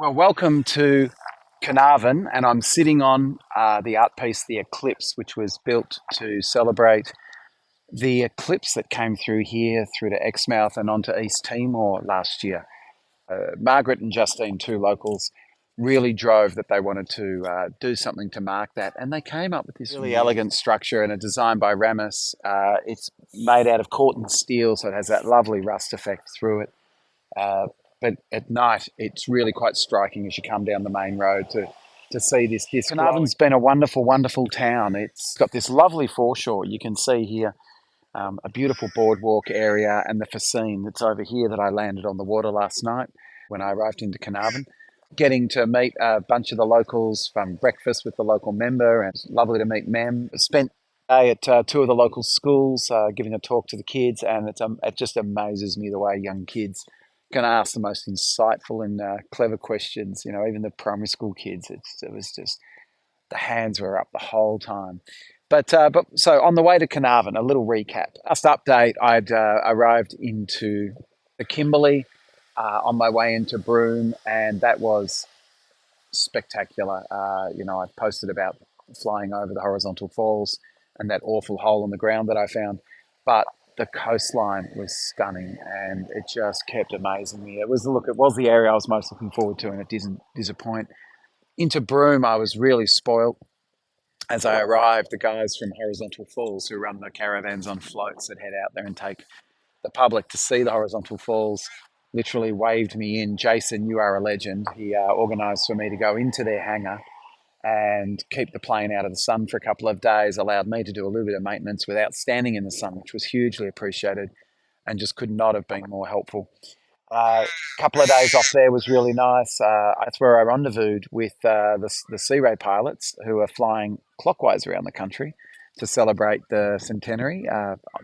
Well, welcome to Carnarvon, and I'm sitting on the art piece, The Eclipse, which was built to celebrate the eclipse that came through here, through to Exmouth and onto East Timor last year. Margaret and Justine, two locals, really drove that they wanted to do something to mark that, and they came up with this really elegant structure and a design by Ramis. It's made out of Corten steel, so it has that lovely rust effect through it. Uh, but at night, it's really quite striking as you come down the main road to see this disc. Carnarvon's been a wonderful, wonderful town. It's got this lovely foreshore. You can see here a beautiful boardwalk area and the Facine that's over here that I landed on the water last night when I arrived into Carnarvon. Getting to meet a bunch of the locals from breakfast with the local member, and it's lovely to meet Mem. Spent a day at two of the local schools giving a talk to the kids, and it just amazes me the way young kids can ask the most insightful and clever questions. You know, even the primary school kids, it was just the hands were up the whole time. But so on the way to Carnarvon, a little recap. Last update, I'd arrived into the Kimberley on my way into Broome, and that was spectacular. I posted about flying over the horizontal falls and that awful hole in the ground that I found, but the coastline was stunning, and it just kept amazing me. It was the area I was most looking forward to, and it didn't disappoint. Into Broome, I was really spoilt. As I arrived, the guys from Horizontal Falls, who run the caravans on floats that head out there and take the public to see the Horizontal Falls, literally waved me in. Jason, you are a legend. He organised for me to go into their hangar and keep the plane out of the sun for a couple of days, allowed me to do a little bit of maintenance without standing in the sun, which was hugely appreciated and just could not have been more helpful. A couple of days off there was really nice. That's where I rendezvoused with the Sea Ray pilots who are flying clockwise around the country to celebrate the centenary,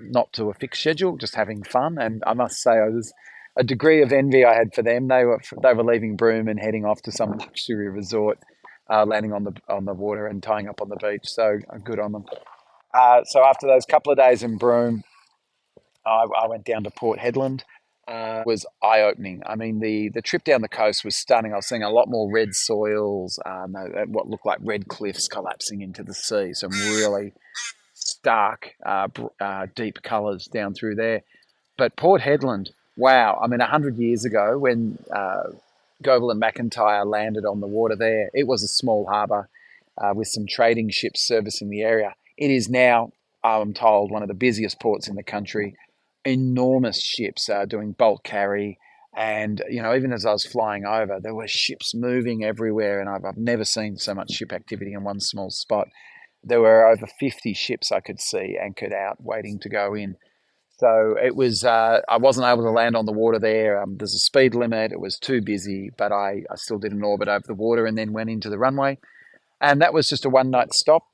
not to a fixed schedule, just having fun. And I must say, I was a degree of envy I had for them. They were leaving Broome and heading off to some luxury resort, landing on the water and tying up on the beach. So good on them. So after those couple of days in Broome, I went down to Port Headland. Was eye-opening. I mean, the trip down the coast was stunning. I was seeing a lot more red soils, what looked like red cliffs collapsing into the sea. Some really stark, deep colours down through there. But Port Headland, wow. I mean, 100 years ago when Goebel and McIntyre landed on the water there, it was a small harbour with some trading ships servicing the area. It is now, I'm told, one of the busiest ports in the country. Enormous ships doing bulk carry. And, even as I was flying over, there were ships moving everywhere. And I've never seen so much ship activity in one small spot. There were over 50 ships I could see anchored out waiting to go in. So it was, I wasn't able to land on the water there. There's a speed limit. It was too busy, but I still did an orbit over the water and then went into the runway. And that was just a one night stop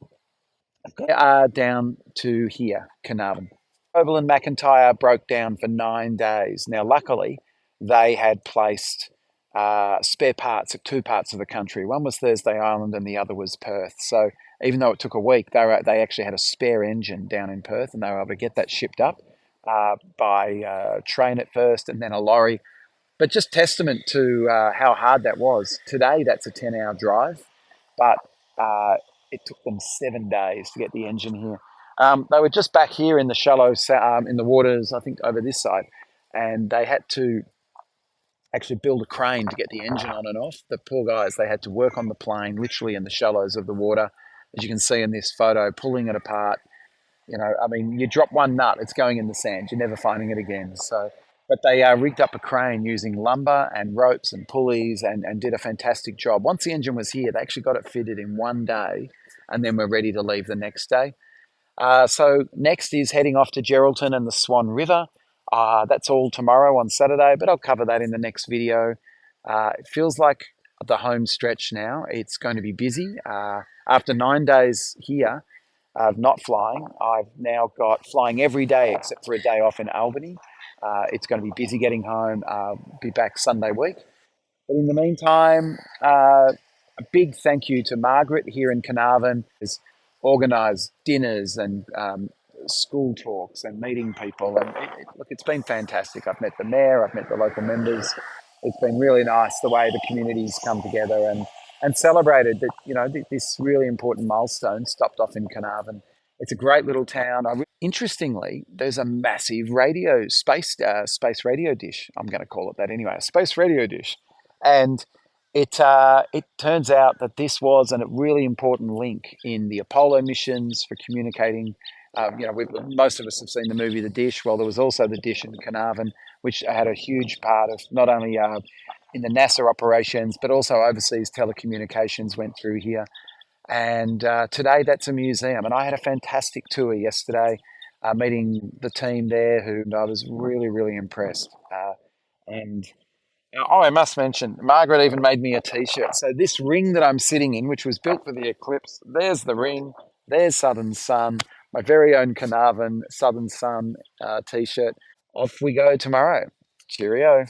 down to here, Carnarvon. Oval and McIntyre broke down for 9 days. Now, luckily, they had placed spare parts at two parts of the country. One was Thursday Island and the other was Perth. So even though it took a week, they actually had a spare engine down in Perth, and they were able to get that shipped up by train at first and then a lorry. But just testament to how hard that was. Today, that's a 10-hour drive, but it took them 7 days to get the engine here. They were just back here in the shallows, in the waters, I think over this side, and they had to actually build a crane to get the engine on and off. The poor guys, they had to work on the plane, literally in the shallows of the water, as you can see in this photo, pulling it apart. I mean, you drop one nut, it's going in the sand. You're never finding it again. But they rigged up a crane using lumber and ropes and pulleys and did a fantastic job. Once the engine was here, they actually got it fitted in 1 day, and then we're ready to leave the next day. So next is heading off to Geraldton and the Swan River. That's all tomorrow on Saturday, but I'll cover that in the next video. It feels like the home stretch now. It's going to be busy. After 9 days here of not flying, I've now got flying every day except for a day off in Albany. It's going to be busy getting home. Be back Sunday week. But in the meantime, a big thank you to Margaret here in Carnarvon. Has organised dinners and school talks and meeting people. And look, it's been fantastic. I've met the mayor, I've met the local members. it's been really nice the way the communities come together and celebrated that, this really important milestone stopped off in Carnarvon. It's a great little town. Interestingly, there's a massive space radio dish. I'm going to call it that anyway, a space radio dish, and it turns out that this was a really important link in the Apollo missions for communicating. Most of us have seen the movie The Dish. Well, there was also the dish in Carnarvon, which had a huge part of not only in the NASA operations, but also overseas telecommunications went through here. And today that's a museum. And I had a fantastic tour yesterday, meeting the team there, who I was really, really impressed. And oh, I must mention, Margaret even made me a T-shirt. So this ring that I'm sitting in, which was built for the eclipse, there's the ring, there's Southern Sun, my very own Carnarvon Southern Sun T-shirt. Off we go tomorrow. Cheerio.